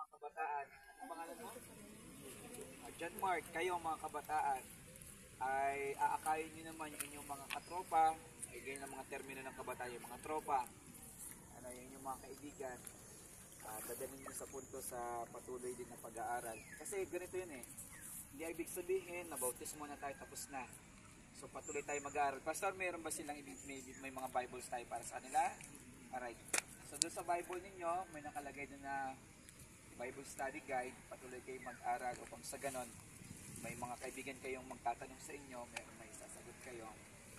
mga kabataan. Ang pangalan mo? John Mark, kayo mga kabataan ay aakayin nyo naman yung inyong mga katropa, ay ganyan ang mga termino ng kabataan, yung mga tropa, ano, yung mga kaibigan, dadalhin nyo sa punto sa patuloy din na pag-aaral. Kasi ganito yun eh, hindi ibig sabihin na bautismo na tayo tapos na. So patuloy tayo mag-aaral. Pastor, mayroon ba silang may mga Bibles tayo para sa kanila? Alright. So doon sa Bible ninyo, may nakalagay doon na Bible study guide, patuloy kayo mag-aral upang sa ganon, may mga kaibigan kayong magtatanong sa inyo, may sasagot kayo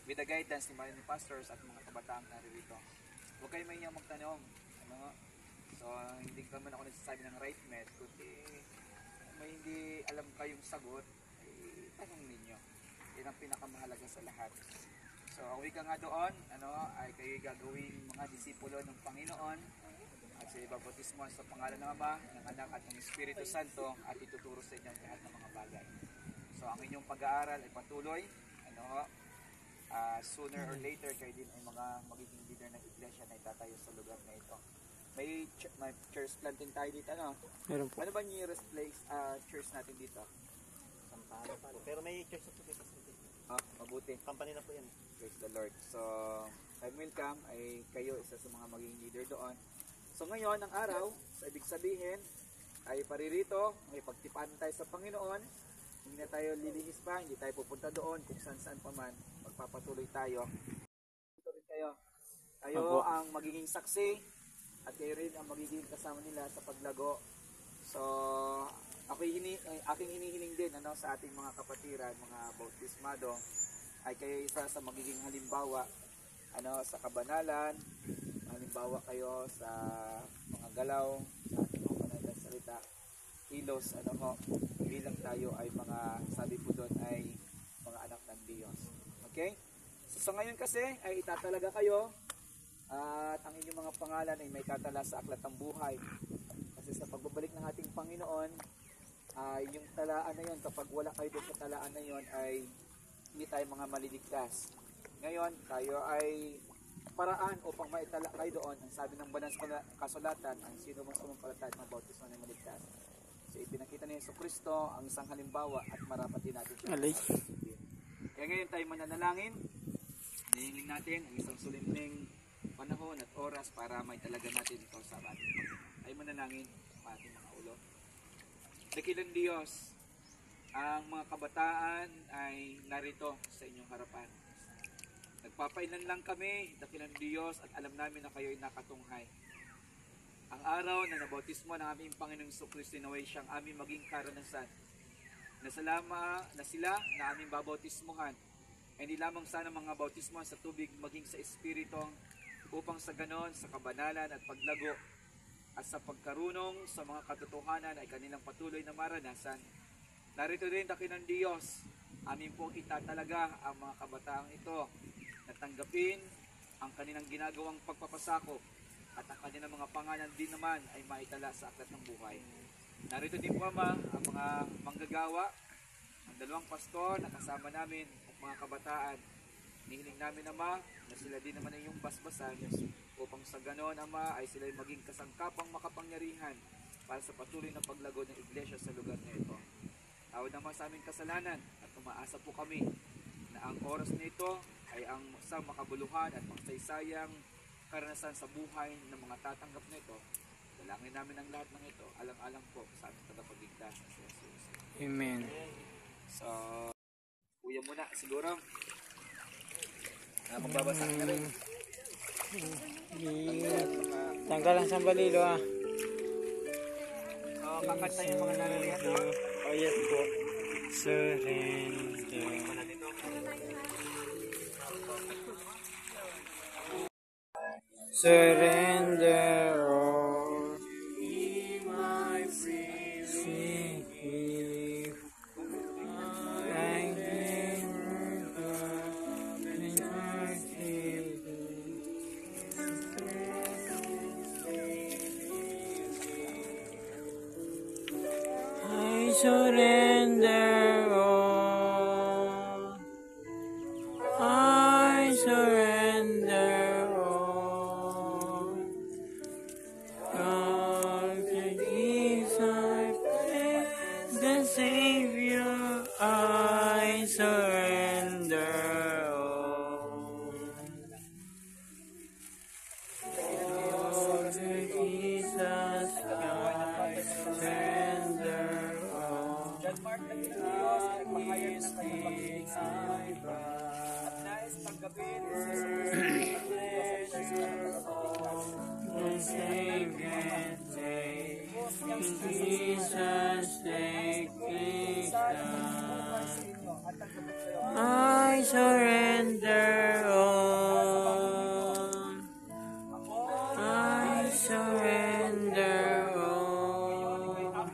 with the guidance ni mga pastors at mga kabataang naririto. Huwag kayo mahiyang magtanong. Ano? So, hindi naman ako nagsasabi ng right met, kundi may hindi alam kayong sagot, ay tanong ninyo. Yan ang pinakamahalaga sa lahat. So, ang wika nga doon, ay kayo gagawin mga disipulo ng Panginoon at sa ibabautismo sa pangalan ng Ama, ng Anak at ng Espiritu Santo at ituturo sa inyo lahat ng mga bagay. So, ang inyong pag-aaral ay patuloy. Sooner or later, kayo din ay mga magiging leader ng iglesia na itatayo sa lugar na ito. May church planting tayo dito, ano? Meron po. Ano ba nearest place, church natin dito? Sampahan pa. Pero may church na po dito. Mabuti. Company na po yan. Praise the Lord. So, time will come, ay kayo isa sa mga magiging leader doon. So ngayon, ang araw, sa ibig sabihin, ay paririto, may pagtipan tayo sa Panginoon, hindi na tayo lilihis pa, hindi tayo pupunta doon, kung saan pa man, magpapatuloy tayo. Ito rin kayo. Kayo ang magiging saksi, at kayo rin ang magiging kasama nila sa paglago. So, aking hinihiling din sa ating mga kapatiran, mga bautismado, ay kayo isa sa magiging halimbawa sa kabanalan, halimbawa kayo sa mga galaw, sa ating mga banal na salita, kilos, bilang tayo ay mga, sabi po doon, ay mga anak ng Diyos. Okay? So ngayon kasi ay itatalaga kayo at ang inyong mga pangalan ay may tatala sa aklat ng buhay. Kasi sa pagbabalik ng ating Panginoon, yung talaan na yon, kapag wala kayo doon sa talaan na yon, ay hindi tayo mga maliligtas. Ngayon, tayo ay paraan upang maitala kayo doon. Ang sabi ng banal kasulatan, ang sino mang sumampalataya ng bautismo ay maligtas. So ipinakita ni Jesucristo ang isang halimbawa at marapat din natin siya. Kaya ngayon tayo mananalangin. Hinihiling natin ang isang solemneng panahon at oras para maitalaga natin ito sa ating Panginoon. Ay mananangin sa ating mga ulo. Dakilang Diyos, ang mga kabataan ay narito sa inyong harapan. Nagpapailan lang kami, dakilang Diyos, at alam namin na kayo ay nakatunghay. Ang araw na nabautismo ng aming Panginoong Jesucristo, naway siyang aming maging karanasan. Na sila na aming babautismuhan. Hindi lamang sana mga bautismo sa tubig, maging sa Espiritu, upang sa ganon, sa kabanalan at paglago, at sa pagkarunong sa mga katotohanan ay kanilang patuloy na maranasan. Narito din dakilang Diyos, amin pong itatalaga ang mga kabataang ito na tanggapin ang kanilang ginagawang pagpapasakop at ang kanilang mga pangalan din naman ay maitala sa aklat ng buhay. Narito din po Ama ang mga manggagawa, ang dalawang pastor na kasama namin at mga kabataan. Nihiling namin Ama na sila din naman ay iyong basbasan upang sa ganon Ama ay sila maging kasangkapang makapangyarihan para sa patuloy na paglago ng iglesia sa lugar na ito. Tawad naman sa aming kasalanan at umaasa po kami na ang oras na ito ay ang isang makabuluhan at pangsaysayang karanasan sa buhay ng mga tatanggap na ito. Dalangin namin ang lahat ng ito, alang-alang po sa aming tagapagligtas na si Jesus. Amen. So, kuya muna siguro. Magbabasa ka na rin. Tanggal ang sambalilo Kakanta yung mga naririyan. Oh yes po. Surrender. Surrender all. Be my free gift. I give up in my I surrender all. I surrender all. God, please tanggapin. The Savior, Jesus, take me I surrender all. I surrender all.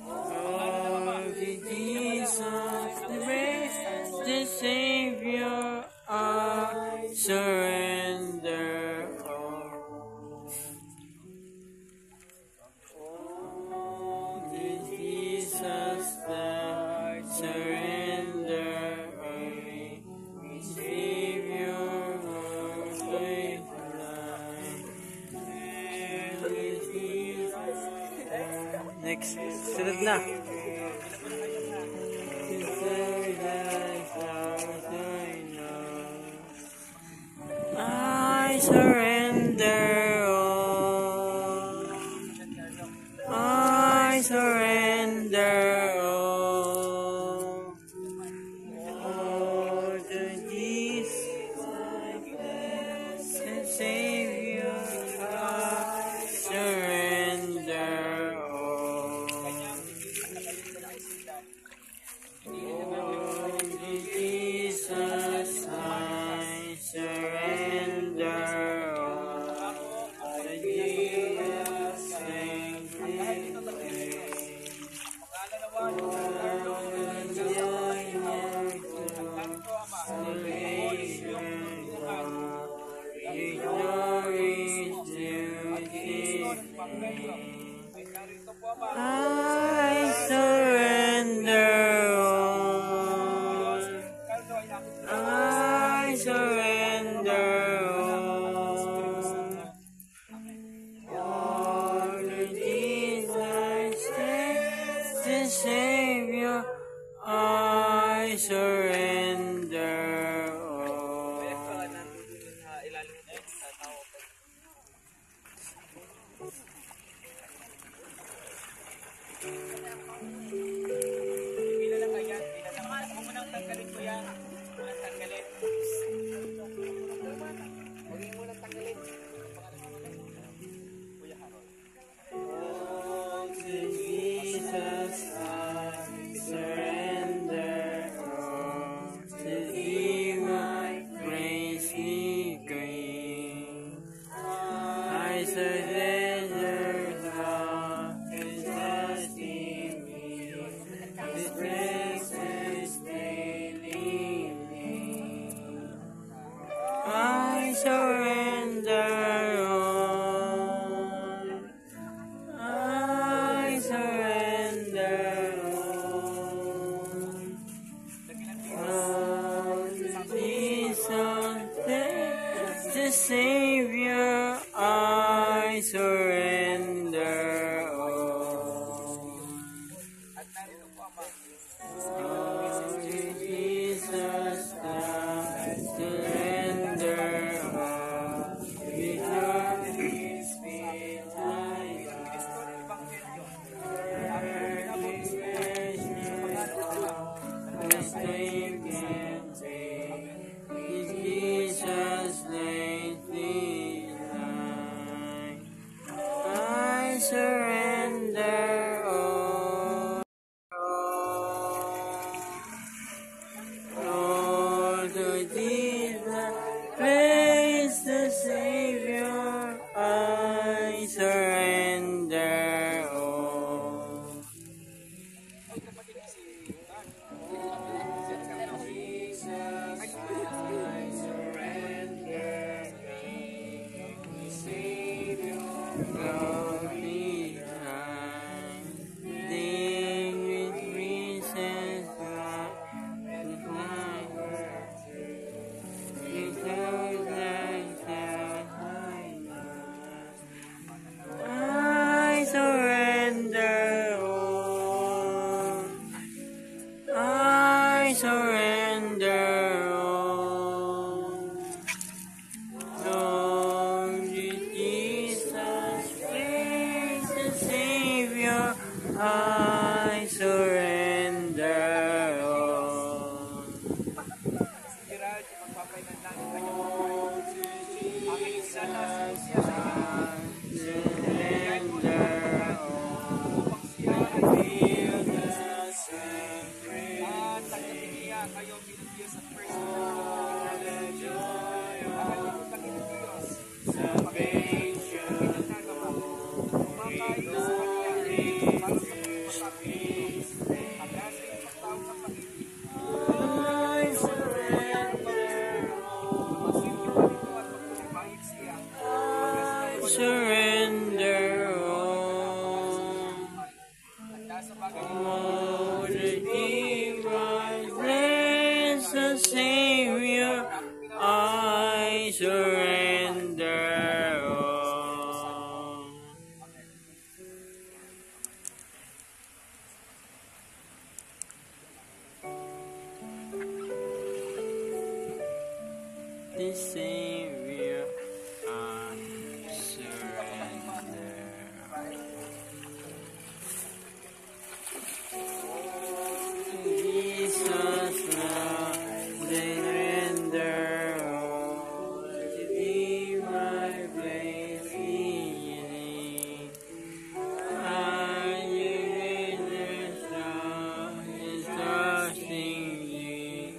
Oh, Jesus, the Savior, I surrender all. Oh, Jesus, I surrender all. Savior, my life. Next, sunod na. I surrender all. I surrender all. Oh, to Jesus, the Savior, I surrender all. Oh, to Jesus, I surrender all. To Jesus, thank I surrender all. I surrender all. Oh, to Jesus, the Savior, I surrender all. Pila lang ayan, pila lang. Huwag mo nang tanggalin ko yan. Huwag mo nang tanggalin. Huwag mo nang tanggalin. Kuya Harold. Oh, to Jesus, I surrender all. To Thee my praise He great. I surrender all. Jesus in me. His presence daily me. I surrender all. I surrender all. Oh, Jesus, the Savior, I surrender all. At narito po ang mga Oh, Jesus, I surrender all. Because His spirit I Ebanghelyo. Jesus lately I surrender all. Lord, to Jesus, praise the Savior, I surrender all. Glory ibigay sa kanya para sa pagpapakita. Ang lasting pagtawag ng pag-ibig. I surrender Masin niyo pa ito at magpapahit siya. I surrender all. Handa sa bagay Oh, Redeemer, blessed Savior, I surrender all. The Savior, I surrender. Jesus, love, surrender all. To be my place in I is trusting thee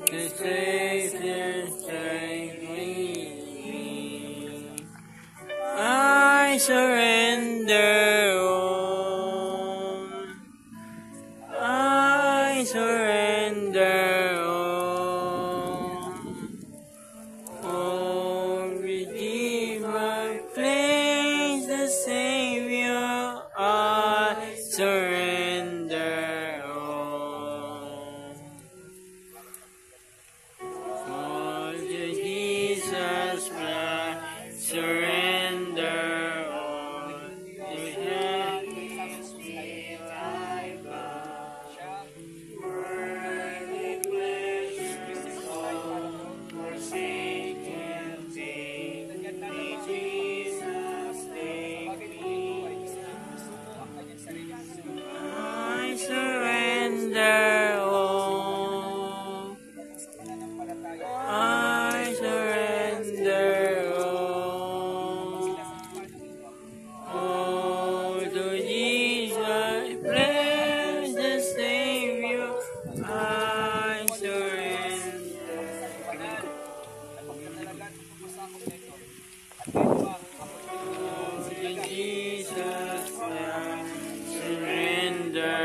to save and strength me. I surrender all. I surrender all. Oh, Redeemer, praise the Savior, I surrender all. For to Jesus Christ, surrender all. To Him I bow. Worthy pleasures all forsaken thee. May Jesus take me. I surrender all. I surrender all. Oh, to Jesus, bless the Savior, I surrender. Oh, to Jesus, I surrender.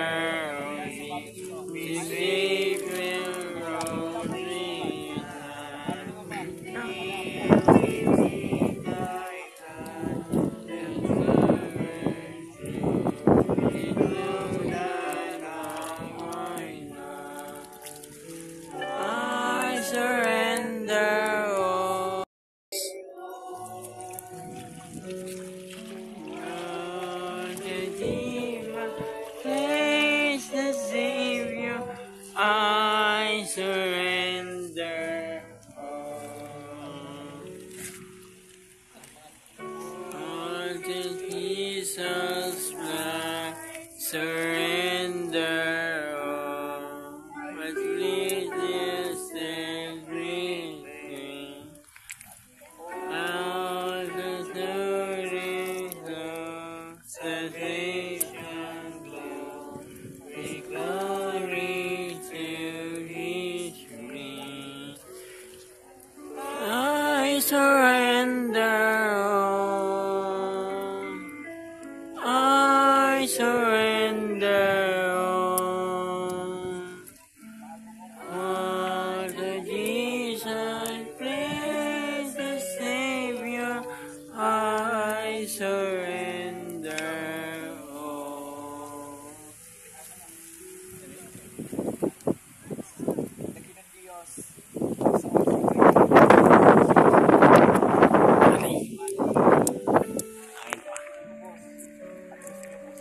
The Savior of me. I surrender all. Praise the Savior, I surrender all to Jesus' blood, surrender all. But lead this everything out of the salvation glory, glory to His reign. I surrender all. I surrender all. All to Jesus, praise the Savior, I surrender all. Dakilang Diyos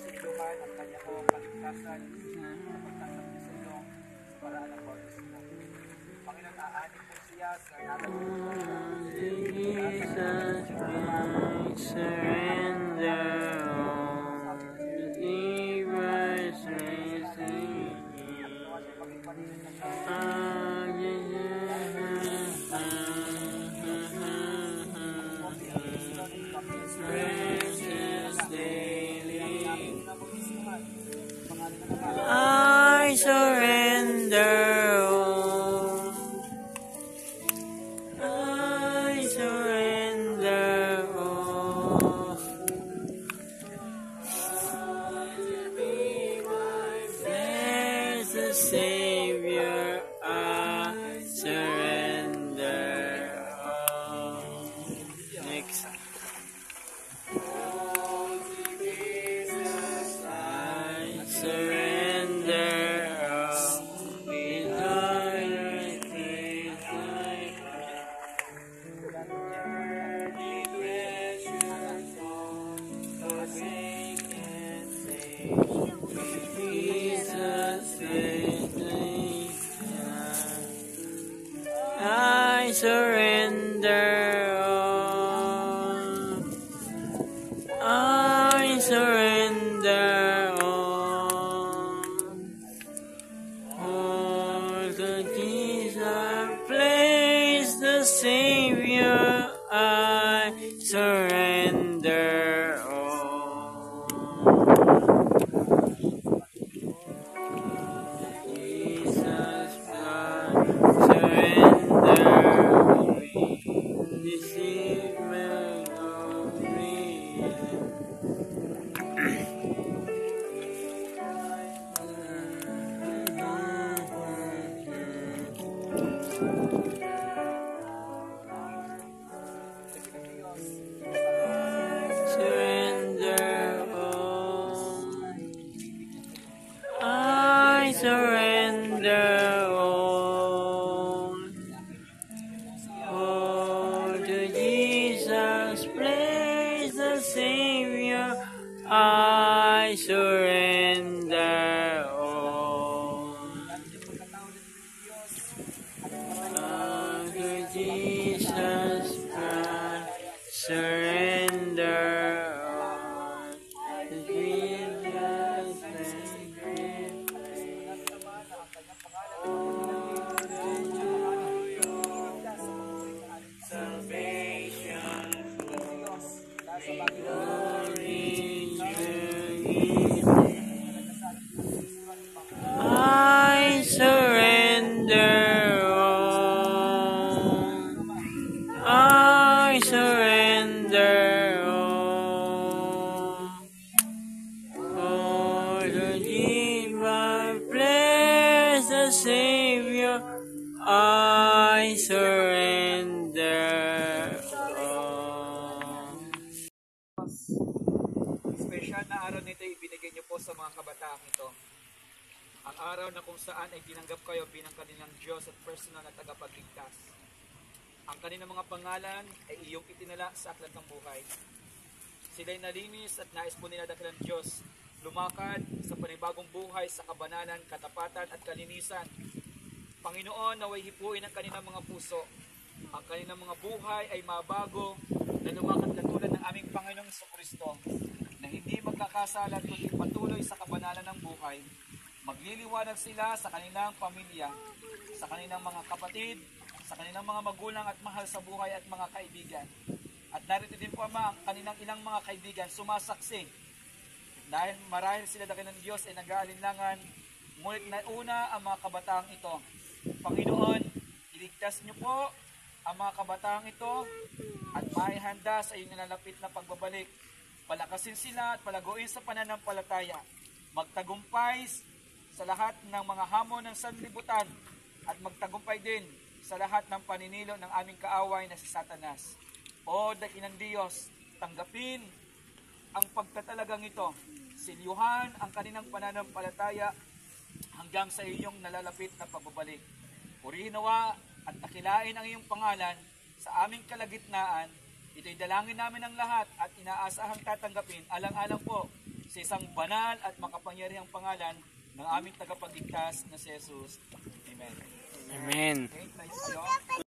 siluhan ang kanya ko kaligtasan na pagtasabi sa iyo sa paraan ng bautismo. Panginoon, aanin po siya sa Jesus, I surrender all. Believers, receive precious daily. I surrender all. I surrender all. Savior, I surrender all. Next. I surrender all. With all your grace, I surrender all. I surrender all. All to Jesus, place the Savior, I surrender all. Jesus, blood, surrender me. Deceive me, of me. Surrender all. I surrender all. All to Jesus, praise the Savior. I surrender all. All to Jesus, Christ, surrender all. To Jesus, I surrender all. I surrender all. Oh, the divine, bless the Savior. I surrender all. Special na araw nito ibinigay niyo po sa mga kabataang ito. Ang araw na kung saan ay tinanggap kayo bilang kanilang Diyos at personal na tagapagligtas. Ang kanilang mga pangalan ay iyong itinala sa aklat ng buhay. Sila'y nalinis at nais po nila dakilang Diyos lumakad sa panibagong buhay sa kabanalan, katapatan at kalinisan. Panginoon, naway hipuin ang kanilang mga puso. Ang kanilang mga buhay ay mabago na lumakad katulad ng aming Panginoong Jesucristo na hindi magkakasala kundi patuloy sa kabanalan ng buhay. Magliliwanag sila sa kanilang pamilya, sa kanilang mga kapatid, sa kanilang mga magulang at mahal sa buhay at mga kaibigan. At narito din po, Ama, ang kanilang ilang mga kaibigan sumasaksi dahil marahil sila dakilang ng Diyos ay nag-aalinlangan, ngunit nauna ang mga kabataang ito. Panginoon, iligtas niyo po ang mga kabataang ito at maihanda sa iyong nalalapit na pagbabalik. Palakasin sila at palaguin sa pananampalataya. Magtagumpay sa lahat ng mga hamon ng sanlibutan at magtagumpay din sa lahat ng paninilo ng aming kaaway na si Satanas. O dakilang Diyos, tanggapin ang pagtatalagang ito. Silyuhan ang kanilang pananampalataya hanggang sa iyong nalalapit na pagbabalik. Purihin nawa at dakilain ang iyong pangalan sa aming kalagitnaan. Ito'y dalangin namin ang lahat at inaasahang tatanggapin alang-alang po sa isang banal at makapangyarihang pangalan ng aming tagapagligtas na si Jesus. Amen. Amen. Okay, tayo.